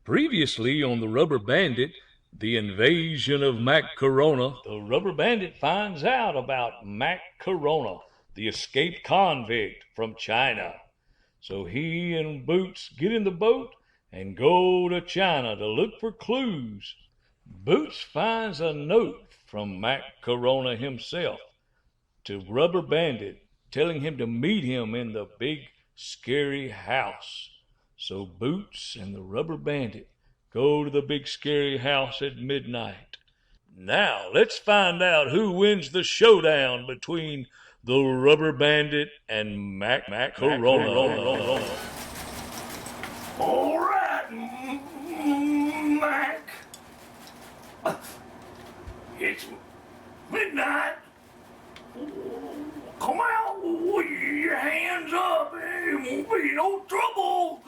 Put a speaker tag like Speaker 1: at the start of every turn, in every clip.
Speaker 1: Previously on the Rubber Bandit, the invasion of Mac Corona, the Rubber Bandit finds out about Mac Corona, the escaped convict from China. So he and Boots get in the boat and go to China to look for clues. Boots finds a note from Mac Corona himself to Rubber Bandit telling him to meet him in the big scary house. So Boots and the Rubber Bandit go to the big scary house at midnight. Now let's find out who wins the showdown between the Rubber Bandit and Mac Corona.
Speaker 2: All right, Mac. It's midnight. Come out with your hands up. It won't be no trouble.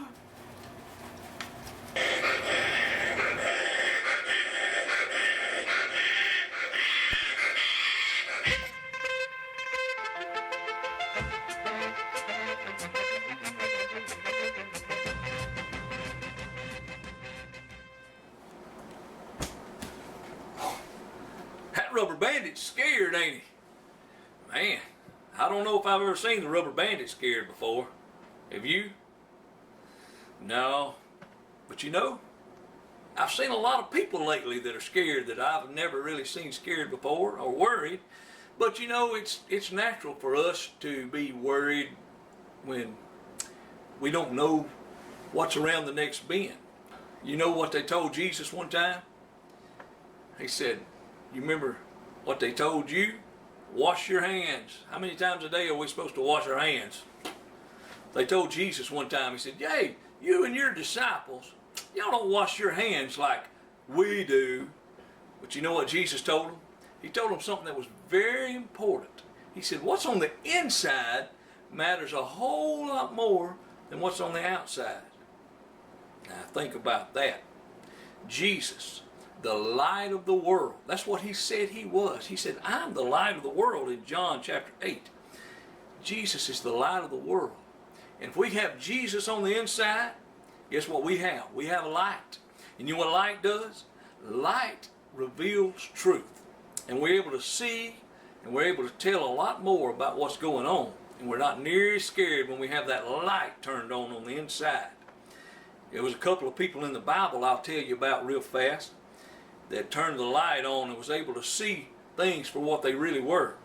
Speaker 3: That Rubber Bandit's scared, ain't he? Man, I don't know if I've ever seen the Rubber Bandit scared before. Have you? No. But you know, I've seen a lot of people lately that are scared that I've never really seen scared before or worried. But you know, it's natural for us to be worried when we don't know what's around the next bend. You know what they told Jesus one time? He said, you remember what they told you? Wash your hands. How many times a day are we supposed to wash our hands? They told Jesus one time, he said, hey, you and your disciples, y'all don't wash your hands like we do. But you know what Jesus told them? He told them something that was very important. He said, what's on the inside matters a whole lot more than what's on the outside. Now think about that. Jesus, the light of the world. That's what he said he was. He said, I'm the light of the world in John chapter 8. Jesus is the light of the world. And if we have Jesus on the inside, guess what we have? We have light. And you know what light does? Light reveals truth. And we're able to see and we're able to tell a lot more about what's going on. And we're not near as scared when we have that light turned on the inside. There was a couple of people in the Bible I'll tell you about real fast that turned the light on and was able to see things for what they really were.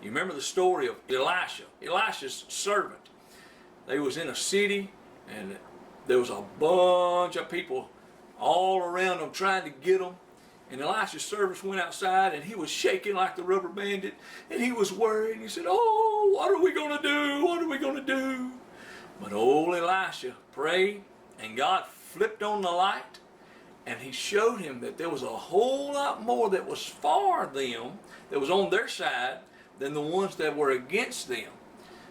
Speaker 3: You remember the story of Elisha's servant. They was in a city and there was a bunch of people all around them trying to get them. And Elisha's servant went outside and he was shaking like the Rubber Bandit and he was worried. He said, oh, what are we going to do? What are we going to do? But old Elisha prayed and God flipped on the light. And he showed him that there was a whole lot more that was for them, that was on their side, than the ones that were against them.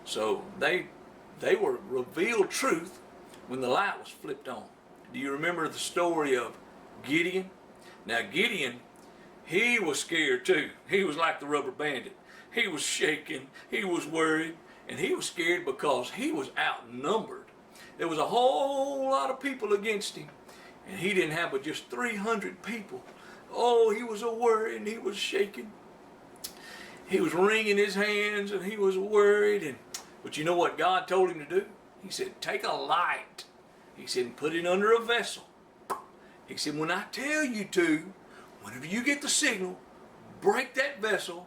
Speaker 3: So they were revealed truth when the light was flipped on. Do you remember the story of Gideon? Now Gideon, he was scared too. He was like the Rubber Bandit. He was shaking, he was worried, and he was scared because he was outnumbered. There was a whole lot of people against him. And he didn't have but just 300 people. Oh, he was a worried and he was shaking. He was wringing his hands and he was worried. But you know what God told him to do? He said, take a light. He said, and put it under a vessel. He said, when I tell you to, whenever you get the signal, break that vessel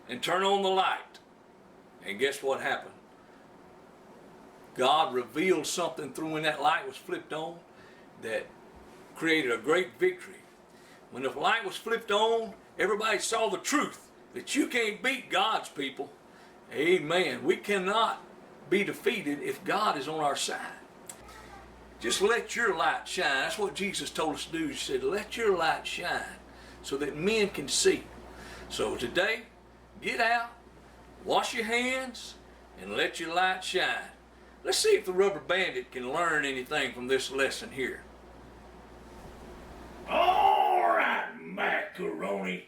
Speaker 3: and turn on the light. And guess what happened? God revealed something through when that light was flipped on that created a great victory. When the light was flipped on, everybody saw the truth that you can't beat God's people. Amen. We cannot be defeated if God is on our side. Just let your light shine. That's what Jesus told us to do. He said, let your light shine so that men can see. So today, get out, wash your hands, and let your light shine. Let's see if the Rubber Bandit can learn anything from this lesson here.
Speaker 2: All right, macaroni.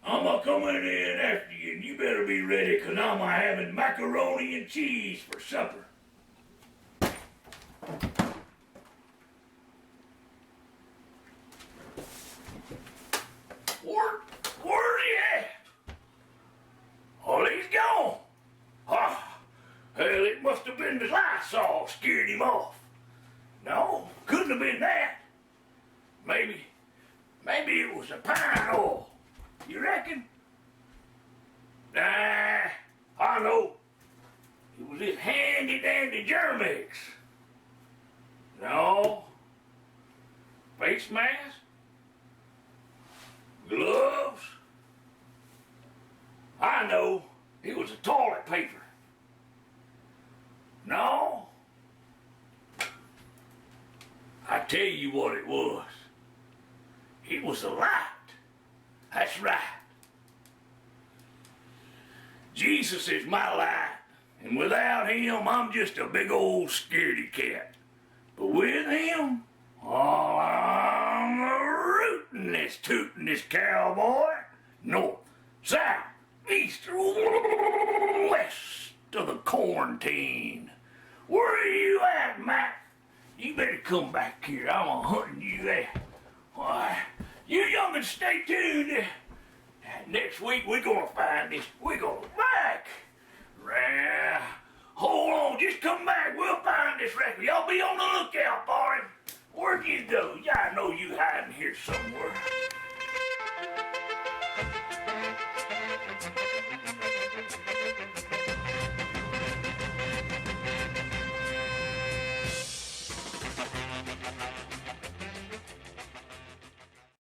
Speaker 2: I'm a-coming in after you, and you better be ready, because I'm a-having macaroni and cheese for supper. couldn't have been that. Maybe it was the pine oil. You reckon? Nah, I know. It was this handy dandy Germex. No. Face mask? Gloves? I know. It was the toilet paper. No. I tell you what it was. It was the light. That's right. Jesus is my light, and without him, I'm just a big old scaredy cat. But with him, oh, I'm a tootin' this cowboy. North, south, east, west of the quarantine. Where are you at, Mac? You better come back here. I'm hunting you at. Why, you young'uns stay tuned. Next week we're gonna find this. We're gonna back.